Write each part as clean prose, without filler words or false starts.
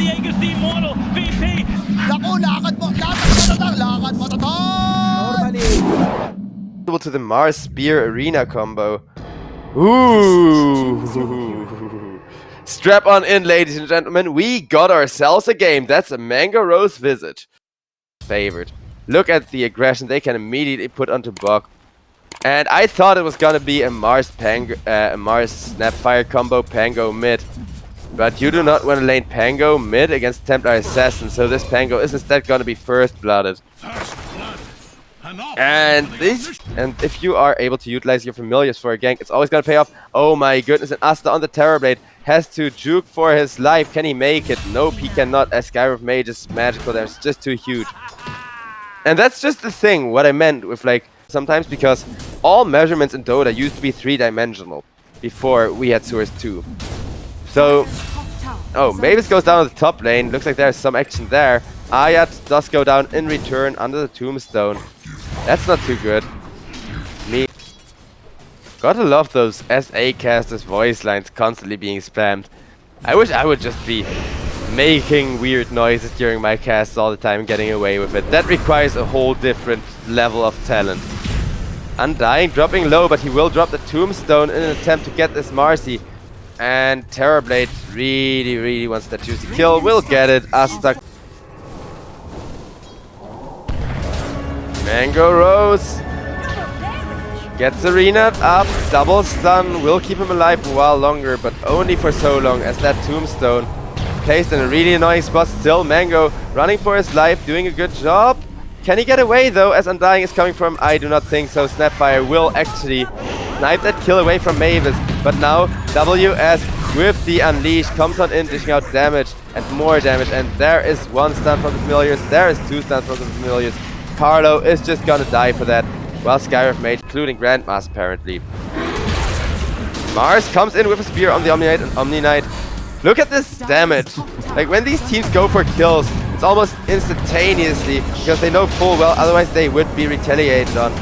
the Aegis the Immortal VP. Naku, lakad mo Normally. To the Mars Spear Arena combo. Ooh. Strap on in, ladies and gentlemen. We got ourselves a game. That's a Mango Rose visit. Favored. Look at the aggression they can immediately put onto Buck. And I thought it was gonna be a Mars Snapfire combo Pango mid. But you do not want to lane Pango mid against Templar Assassin, so this Pango is instead gonna be first blooded. And if you are able to utilize your familiars for a gank, it's always gonna pay off. Oh my goodness, and Asta on the Terrorblade has to juke for his life. Can he make it? Nope, he cannot, as Skyrim Mage's magical damage is just too huge. And that's just the thing, what I meant with like, sometimes because all measurements in Dota used to be 3-dimensional before we had Source 2. So, oh, Mavis goes down to the top lane. Looks like there's some action there. Ayat does go down in return under the tombstone. That's not too good. Me. Gotta love those SA casters' voice lines constantly being spammed. I wish I would just be making weird noises during my casts all the time and getting away with it. That requires a whole different level of talent. Undying dropping low, but he will drop the tombstone in an attempt to get this Marcy. And Terrorblade really wants that juicy kill. Will get it. Asta. Mango Rose gets Arena up. Double stun will keep him alive a while longer, but only for so long as that tombstone placed in a really annoying spot. Still Mango running for his life, doing a good job. Can he get away though, as Undying is coming from? I do not think so. Snapfire will actually snipe that kill away from Mavis. But now WS with the Unleash comes on in, dishing out damage and more damage. And there is one stun from the Familiars. There is two stuns from the Familiars. Carlo is just gonna die for that. While Skyrim Mage, including Grandmaster apparently. Mars comes in with a spear on the Omni Knight and Omni Knight. Look at this damage. Like when these teams go for kills, it's almost instantaneously because they know full well otherwise they would be retaliated on.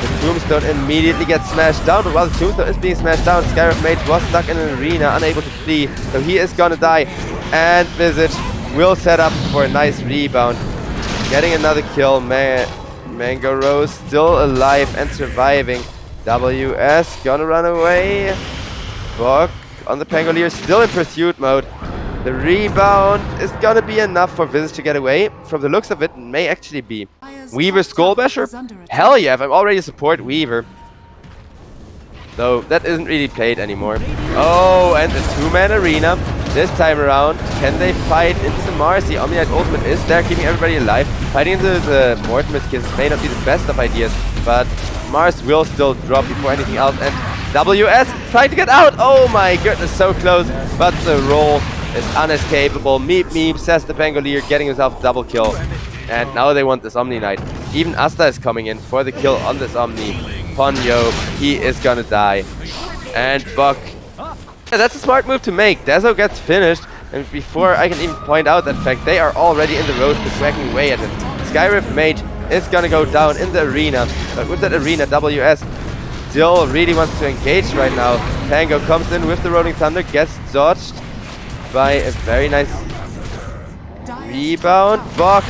The tombstone immediately gets smashed down, but while the tombstone is being smashed down, Skyrim Mage was stuck in an arena, unable to flee, so he is gonna die. And Visage will set up for a nice rebound. Getting another kill. Mango Rose still alive and surviving. WS gonna run away. Buck on the Pangolier still in pursuit mode. The rebound is gonna be enough for Visage to get away. From the looks of it, may actually be. Weaver Skullbasher? Hell yeah, if I'm already a support Weaver. Though that isn't really played anymore. Oh, and the two-man arena. This time around, can they fight into the Mars? The Omni Knight ultimate is there, keeping everybody alive. Fighting into the Mortimer's kisses may not be the best of ideas, but Mars will still drop before anything else. And WS trying to get out. Oh my goodness, so close. But the roll is unescapable. Meep, says the Pangolier, getting himself a double kill. And now they want this Omni Knight. Even Asta is coming in for the kill on this Omni. Ponyo, he is gonna die. And Buck. Yeah, that's a smart move to make. Dezo gets finished. And before I can even point out that fact, they are already in the road to cracking away at him. Skyrim Mage is gonna go down in the arena. But with that arena, WS still really wants to engage right now. Pango comes in with the Rolling Thunder, gets dodged by a very nice rebound. Buck.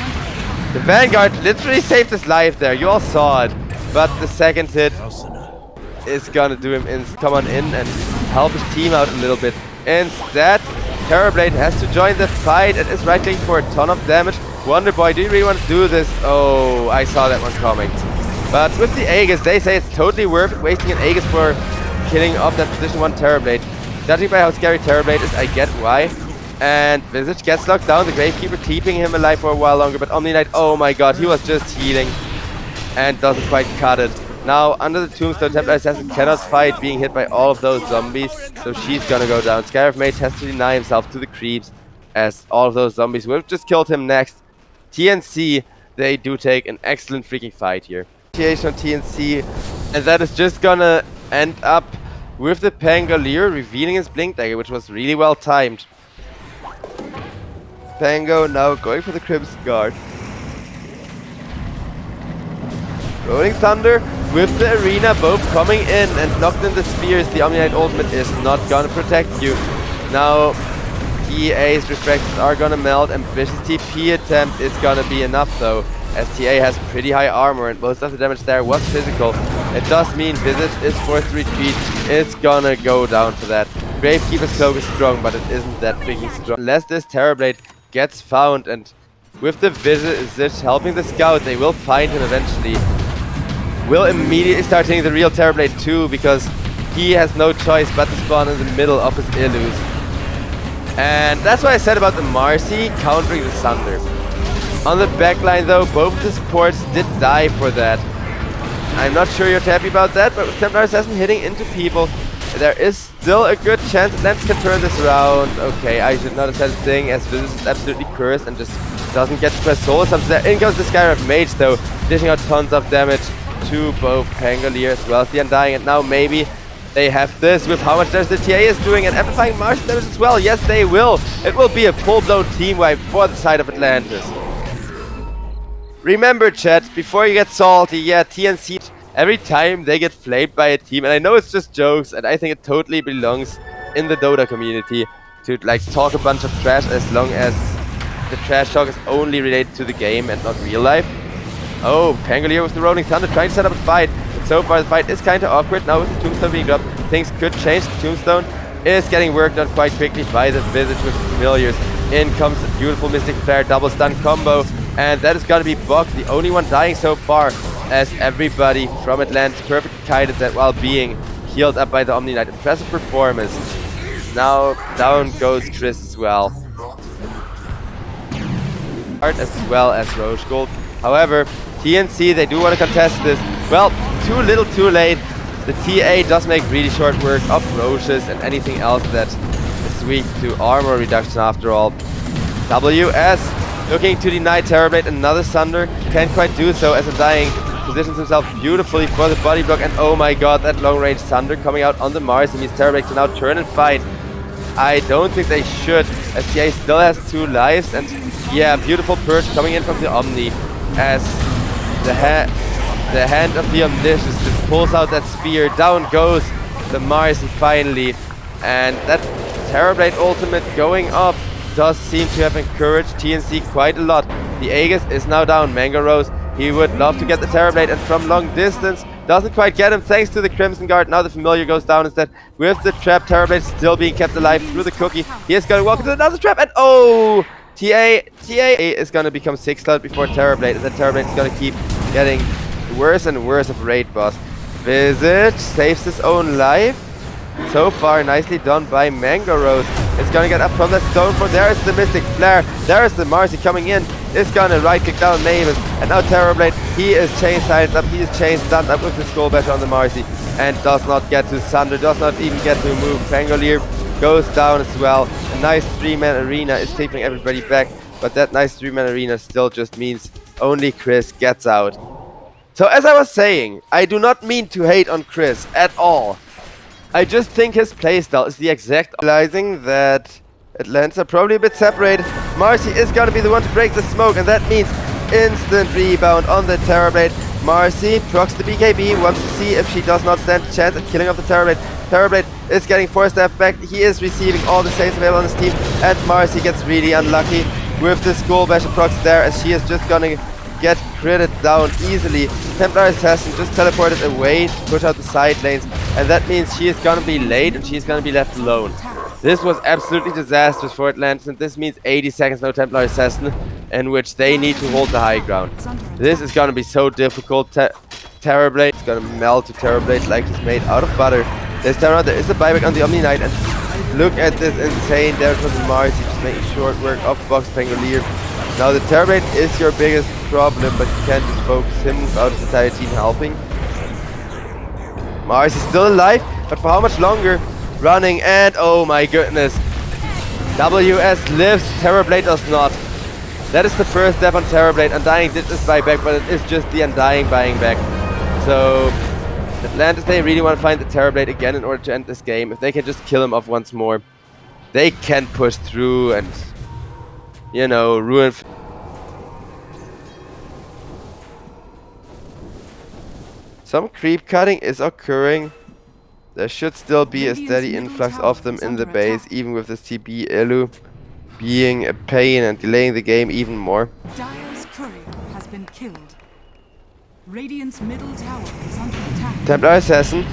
The Vanguard literally saved his life there. You all saw it. But the second hit is gonna do him come on in and help his team out a little bit. Instead, Terrorblade has to join the fight and is right-clicking for a ton of damage. Wonderboy, do you really want to do this? Oh, I saw that one coming. But with the Aegis, they say it's totally worth it, wasting an Aegis for killing off that position 1 Terrorblade. Judging by how scary Terrorblade is, I get why. And Visage gets knocked down, the Gravekeeper keeping him alive for a while longer, but Omni Knight, oh my god, he was just healing and doesn't quite cut it. Now, under the tombstone, Templar Assassin cannot fight being hit by all of those zombies, so she's gonna go down. Skyrim Mage has to deny himself to the creeps, as all of those zombies will have just killed him next. TNC, they do take an excellent freaking fight here. On TNC, and that is just gonna end up with the Pangolier revealing his Blink Dagger, which was really well timed. Pango now going for the Crimson Guard. Rolling Thunder with the arena both coming in and locked in the spears. The Omni Knight ultimate is not gonna protect you. Now TA's refractions are gonna melt, and Vicious TP attempt is gonna be enough though, as TA has pretty high armor and most of the damage there was physical. It does mean Visage is forced to retreat. It's gonna go down for that. Gravekeeper's cloak is strong, but it isn't that freaking strong. Unless this Terrorblade gets found, and with the Visage helping the scout, they will find him eventually. Will immediately start hitting the real Terrorblade too, because he has no choice but to spawn in the middle of his Illus. And that's what I said about the Marcy countering the Sunder. On the backline though, both of the supports did die for that. I'm not sure you're happy about that, but with Templar Assassin hitting into people, there is still a good chance Atlantis can turn this around. Okay, I should not have said a thing, as Visage is absolutely cursed and just doesn't get to press Soul Subs there. In goes the Skyrap Mage though, dishing out tons of damage to both Pangolier as well as the Undying, and now maybe they have this with how much damage the TA is doing and amplifying Mars damage as well. Yes, they will. It will be a full-blown team wipe for the side of Atlantis. Remember, chat, before you get salty, yeah, TNC, every time they get flamed by a team, and I know it's just jokes, and I think it totally belongs in the Dota community to like talk a bunch of trash as long as the trash talk is only related to the game and not real life. Oh, Pangolier with the Rolling Thunder trying to set up a fight. But so far the fight is kind of awkward. Now with the Tombstone being dropped, things could change. The Tombstone is getting worked on quite quickly by the Visage with the Familiars. In comes a beautiful Mystic Flare double stun combo. And that is going to be Buck, the only one dying so far, as everybody from Atlantis perfectly kited that while being healed up by the Omni Knight. Impressive performance. Now down goes Chris as well. As well as Roche Gold. However, TNC, they do want to contest this. Well, too little too late. The TA does make really short work of Roches and anything else that is weak to armor reduction after all. WS looking to deny Terrorblade another Sunder. Can't quite do so as Undying positions himself beautifully for the body block. And oh my god, that long range Sunder coming out on the Mars. It means Terrorblade can now turn and fight. I don't think they should, as TA still has 2 lives. And yeah, beautiful purge coming in from the Omni, as the hand of the Omniscience just pulls out that spear. Down goes the Marcy finally, and that Terrorblade ultimate going off does seem to have encouraged TNC quite a lot. The Aegis is now down. Mango Rose, he would love to get the Terrorblade, and from long distance doesn't quite get him thanks to the Crimson Guard. Now the Familiar goes down instead with the trap. Terrorblade still being kept alive through the cookie. He is going to walk into another trap, and oh! TA is going to become 6-slot before Terrorblade, and then Terrorblade is going to keep getting worse and worse of raid boss. Visage saves his own life. So far, nicely done by Mango Rose. It's going to get up from that stone for there is the Mystic Flare. There is the Marcy coming in. It's going to right kick down Mavis. And now Terrorblade, he is chain silenced up. He is chain stunned up with the Skull Bash on the Marcy. And does not get to Sunder, does not even get to move. Pangolier goes down as well. A nice 3-man arena is keeping everybody back. But that nice 3-man arena still just means only Chris gets out. So as I was saying, I do not mean to hate on Chris at all. I just think his playstyle is the exact, realizing that Atlantis are probably a bit separated. Marcy is going to be the one to break the smoke, and that means instant rebound on the Terrorblade. Marcy procs the BKB, wants to see if she does not stand a chance at killing off the Terrorblade. Terrorblade is getting 4-step back. He is receiving all the saves available on his team, and Marcy gets really unlucky with the Skull Bash procs there, as she is just going to get critted down easily. Templar Assassin just teleported away to push out the side lanes, and that means she is gonna be late and she's gonna be left alone. This was absolutely disastrous for Atlantis, and this means 80 seconds no Templar Assassin, in which they need to hold the high ground. This is gonna be so difficult. Terrorblade is gonna melt to Terrorblade like he's made out of butter. This time around there is a buyback on the Omni Knight, and look at this insane damage from the Marcy, just making short work of Box Pangolier. Now the Terrorblade is your biggest problem, but you can't just focus him without his entire team helping. Mars is still alive, but for how much longer? Running, and oh my goodness. WS lives, Terrorblade does not. That is the first death on Terrorblade. Undying did this buyback, but it is just the Undying buying back. So Atlantis, they really want to find the Terrorblade again in order to end this game. If they can just kill him off once more, they can push through and, you know, ruin. Some creep cutting is occurring. There should still be a steady influx of them in the base, even with this TB Illu. being a pain and delaying the game even more. Dire's courier has been killed. Radiant's middle tower is under attack. Templar Assassin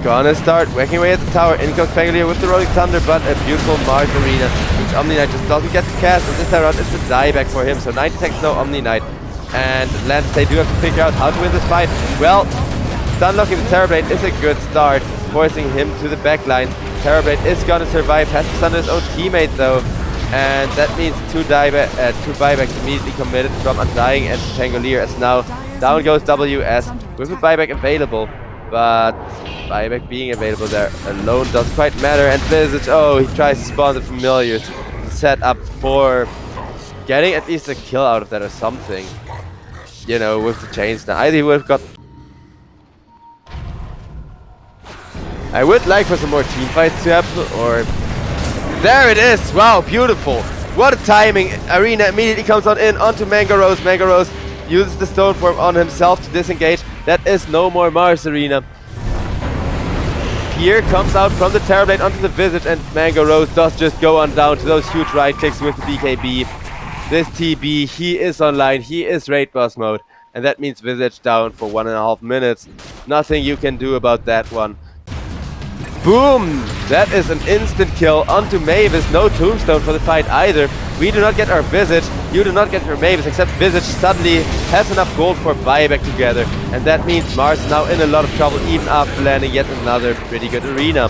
gonna start whacking away at the tower. In comes Pangolier with the Rolling Thunder, but a beautiful Mars Arena, which Omni Knight just doesn't get to cast, and this time around it's a dieback for him, so 90 seconds no Omni Knight. And Atlantis, they do have to figure out how to win this fight. Well, stunlocking the Terrorblade is a good start, forcing him to the backline. Terrorblade is gonna survive, has to stun his own teammate though, and that means two buybacks immediately committed from Undying and Pangolier, as now down goes WS with a buyback available. But buyback being available there alone doesn't quite matter. And Visage, oh, he tries to spawn the familiars to set up for getting at least a kill out of that or something. You know, with the chains now. Either he would have got... I would like for some more team fights to happen, or... There it is! Wow, beautiful! What a timing! Arena immediately comes on in onto Mango Rose. Mango Rose uses the stone form on himself to disengage. That is no more Mars Arena. Fear comes out from the Terrorblade onto the Visage, and Mango Rose does just go on down to those huge right clicks with the BKB. This TB, he is online, he is raid boss mode, and that means Visage down for 1.5 minutes. Nothing you can do about that one. Boom! That is an instant kill onto Mavis. No tombstone for the fight either. We do not get our Visage, you do not get your Mavis, except Visage suddenly has enough gold for buyback together. And that means Mars is now in a lot of trouble even after landing yet another pretty good arena.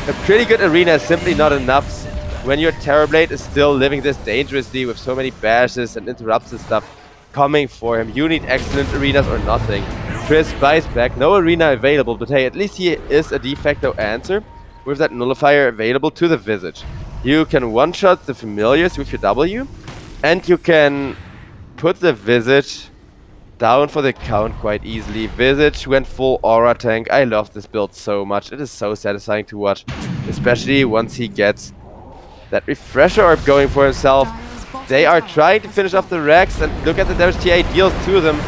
A pretty good arena is simply not enough when your Terrorblade is still living this dangerously with so many bashes and interrupts and stuff coming for him. You need excellent arenas or nothing. Chris buys back, no arena available, but hey, at least he is a de facto answer with that nullifier available to the Visage. You can one-shot the familiars with your W, and you can put the Visage down for the count quite easily. Visage went full aura tank. I love this build so much. It is so satisfying to watch, especially once he gets that refresher orb going for himself. They are trying to finish off the Rex, and look at the damage TA deals to them.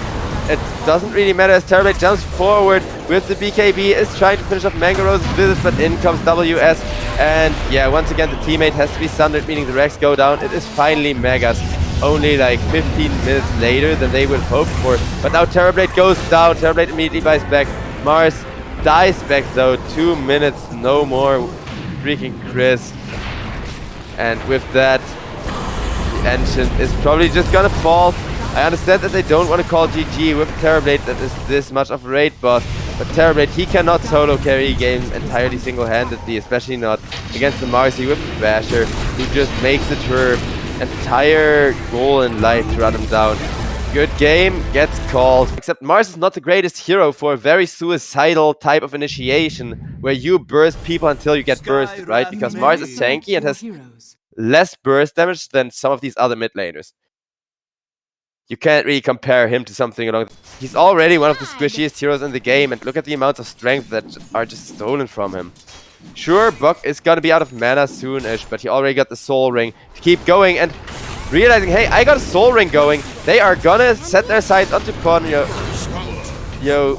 It doesn't really matter as Terrorblade jumps forward with the BKB, is trying to finish off Mango Rose's Visage, but in comes WS. And yeah, once again the teammate has to be sundered, meaning the Rex go down. It is finally Megas, only like 15 minutes later than they would have hoped for. But now Terrorblade goes down, Terrorblade immediately buys back. Mars dies back though, 2 minutes, no more. Freaking Chris. And with that, the Ancient is probably just gonna fall. I understand that they don't want to call GG with Terrorblade that is this much of a raid boss, but Terrorblade, he cannot solo carry a game entirely single-handedly, especially not against the Marcy with the Basher, who just makes it her entire goal in life to run him down. Good game, gets called. Except Mars is not the greatest hero for a very suicidal type of initiation, where you burst people until you get bursted, right? Because Mars is tanky and has less burst damage than some of these other mid laners. You can't really compare him to something along... He's already one of the squishiest heroes in the game, and look at the amounts of strength that are just stolen from him. Sure, Buck is gonna be out of mana soonish, but he already got the Soul Ring to keep going, and realizing, hey, I got a Soul Ring going, they are gonna set their sights onto Ponyo,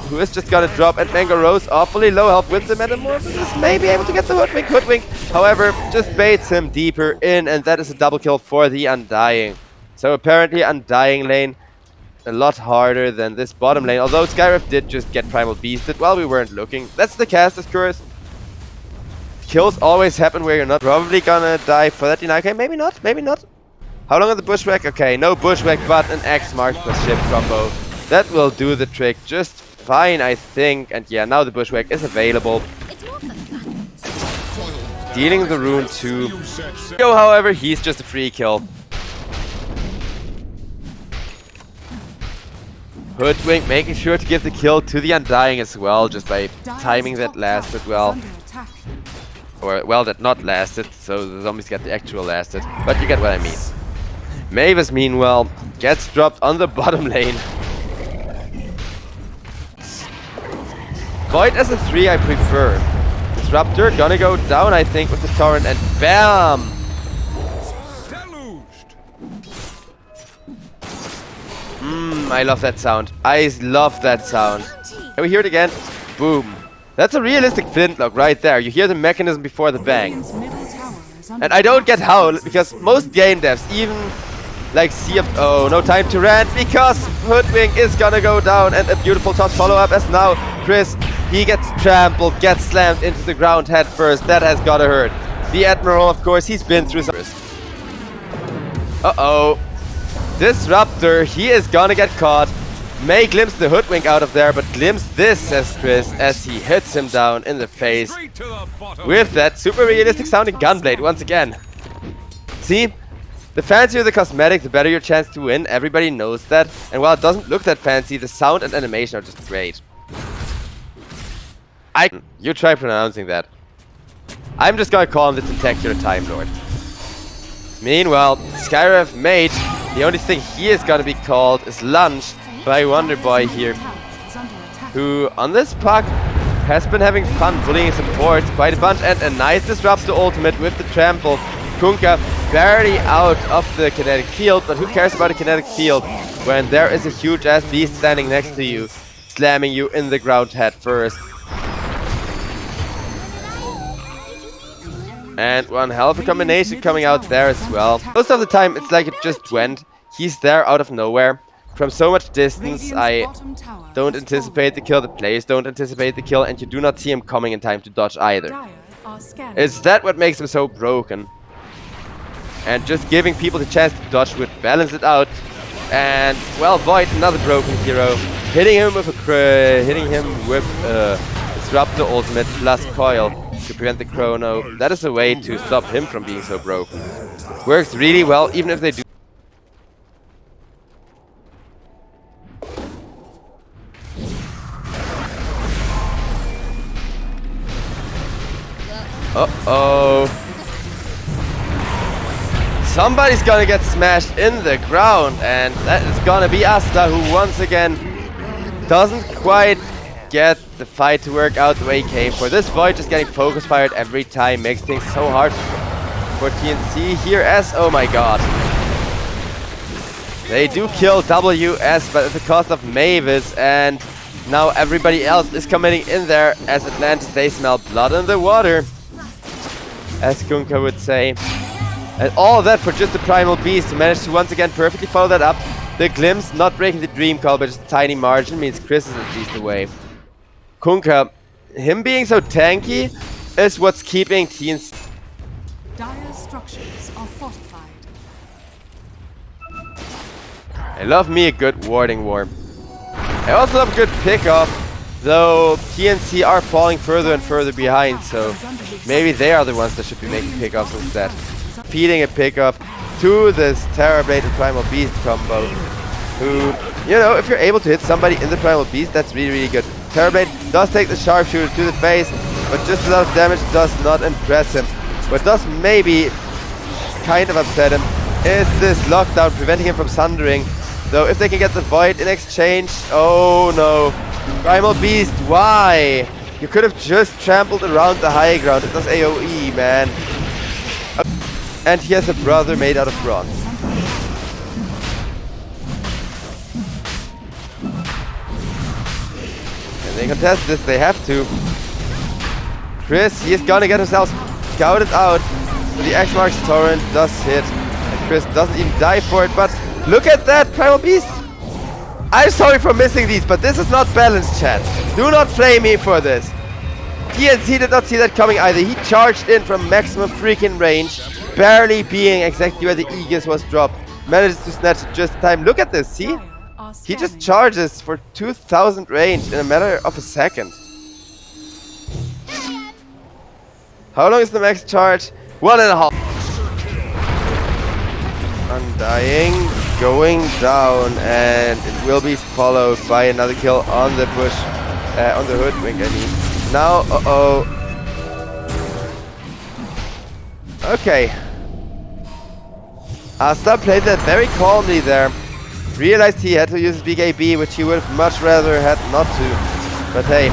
who is just gonna drop, and Mango Rose, awfully low health with the Metamorphosis, may be able to get the Hoodwink. Hoodwink, however, just baits him deeper in, and that is a double kill for the Undying. So apparently Undying lane a lot harder than this bottom lane, although Skyrift did just get Primal Beasted while we weren't looking. That's the caster's curse. Kills always happen where you're not probably gonna die for that deny. Okay, maybe not, maybe not. How long on the Bushwhack? Okay, no Bushwhack, but an X marks plus ship combo. That will do the trick just fine, I think. And yeah, now the Bushwhack is available. Dealing the rune to Yo, however, he's just a free kill. Hoodwink making sure to give the kill to the Undying as well, just by timing that lasted well. Or, well, that not lasted, so the zombies get the actual lasted. But you get what I mean. Mavis, meanwhile, gets dropped on the bottom lane. Void as a 3 I prefer. Disruptor gonna go down, I think, with the Torrent, and BAM! I love that sound. I love that sound. Can we hear it again? Boom. That's a realistic flintlock right there. You hear the mechanism before the bang. And I don't get how, because most game devs, even like CFO, no time to rant, because Hoodwink is gonna go down, and a beautiful toss follow-up as now Chris, he gets trampled, gets slammed into the ground head first. That has gotta hurt. The Admiral, of course, he's been through some... Uh-oh. Disruptor, he is gonna get caught. May glimpse the Hoodwink out of there, but glimpse this, says Chris, as he hits him down in the face with that super realistic sounding gunblade once again. See? The fancier the cosmetic, the better your chance to win. Everybody knows that. And while it doesn't look that fancy, the sound and animation are just great. You try pronouncing that. I'm just gonna call him the Tentacular Time Lord. Meanwhile, Skyrev Mage, the only thing he is gonna be called is Lunch by Wonderboy here, who on this puck has been having fun bullying supports quite a bunch, and a nice Disruptor ultimate with the trample. Kunkka barely out of the kinetic field, but who cares about a kinetic field when there is a huge ass beast standing next to you, slamming you in the ground head first. And one hell of a combination coming out there as well. Most of the time it's like it just went. He's there out of nowhere. From so much distance, I don't anticipate the kill, the players don't anticipate the kill, and you do not see him coming in time to dodge either. Is that what makes him so broken? And just giving people the chance to dodge would balance it out. And, well, Void, another broken hero, hitting him with a Disruptor ultimate plus Coil to prevent the chrono. That is a way to stop him from being so broken. Works really well, even if they do. Uh-oh. Somebody's gonna get smashed in the ground, and that is gonna be Asta, who once again doesn't quite get the fight to work out the way he came for. This Void just getting focus fired every time makes things so hard for TNC here, as, oh my god. They do kill WS, but at the cost of Mavis, and now everybody else is coming in there as Atlantis. They smell blood in the water, as Kunkka would say. And all of that for just a Primal Beast, who managed to once again perfectly follow that up. The glimpse not breaking the Dream Call, but just a tiny margin means Chris is at least away. Kunkka, him being so tanky is what's keeping TNC. Dire structures are fortified. I love me a good warding war. I also love a good pickoff, though TNC are falling further and further behind, so maybe they are the ones that should be making pickoffs instead. Feeding a pickoff to this Terrorblade and Primal Beast combo, who, you know, if you're able to hit somebody in the Primal Beast, that's really, really good. Terrorblade does take the Sharpshooter to the face, but just a lot of damage does not impress him. What does maybe kind of upset him is this lockdown preventing him from sundering. Though if they can get the Void in exchange, oh no. Primal Beast, why? You could have just trampled around the high ground. It does AoE, man. And he has a brother made out of bronze. And they contest this, they have to. Chris, he is gonna get himself scouted out. So the X marks torrent does hit. And Chris doesn't even die for it, but look at that, Primal Beast! I'm sorry for missing these, but this is not balanced, chat. Do not flame me for this. TNC did not see that coming either. He charged in from maximum freaking range, barely being exactly where the Aegis was dropped. Manages to snatch it just in time. Look at this, see? He just charges for 2000 range in a matter of a second. How long is the max charge? 1.5. Undying, going down, and it will be followed by another kill on the bush, on the Hoodwink, I mean. Now, uh-oh. Okay. Asta played that very calmly there. Realized he had to use his BKB, which he would have much rather had not to. But hey,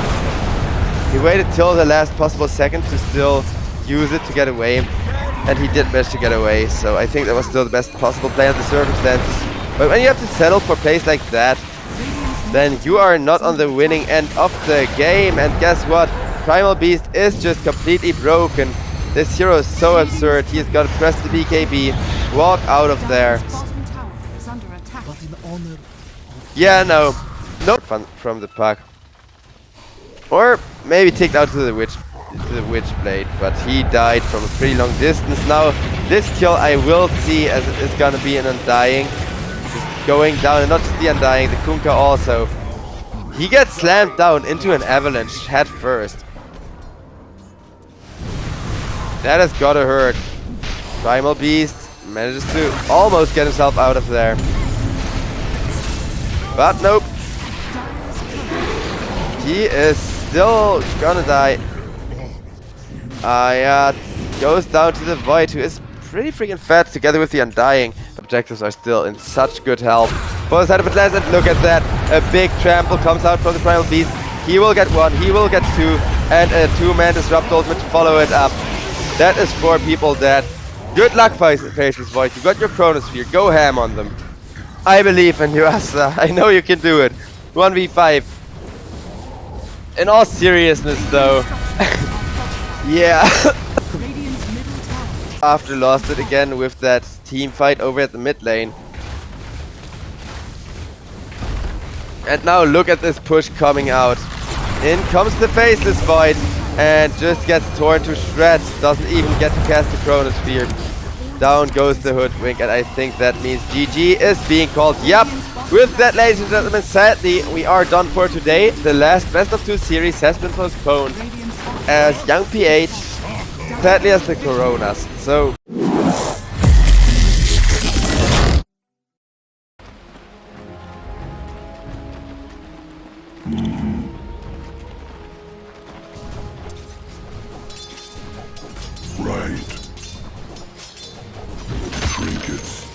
he waited till the last possible second to still use it to get away. And he did manage to get away, so I think that was still the best possible play under the circumstances. But when you have to settle for plays like that, then you are not on the winning end of the game. And guess what? Primal Beast is just completely broken. This hero is so absurd. He's got to press the BKB, walk out of there. Bottom tower is under attack. But in honor Yeah, no from the puck, or maybe ticked out to the witch blade, but he died from a pretty long distance. Now this kill I will see as it is gonna be an undying, just going down, and not just the undying, the Kunkka also. He gets slammed down into an avalanche head first. That has gotta hurt. Primal Beast manages to almost get himself out of there. But nope. He is still gonna die. Yeah, goes down to the Void, who is pretty freaking fat together with the Undying. Objectives are still in such good health. For the side of Atlantis, and look at that. A big trample comes out from the Primal Beast. He will get one, he will get two, and a two-man Disrupt ultimate to follow it up. That is for people that... Good luck, Faceless Void. You got your Chronosphere. Go ham on them. I believe in you, Asa. I know you can do it. 1v5. In all seriousness, though. Yeah. After lost it again with that team fight over at the mid lane. And now look at this push coming out. In comes the Faceless Void. And just gets torn to shreds. Doesn't even get to cast the Chronosphere. Down goes the Hoodwink, and I think that means GG is being called. Yep. With that, ladies and gentlemen, sadly, we are done for today. The last best of 2 series has been postponed as Young PH, sadly as the Coronas. So... Right. Trinkets.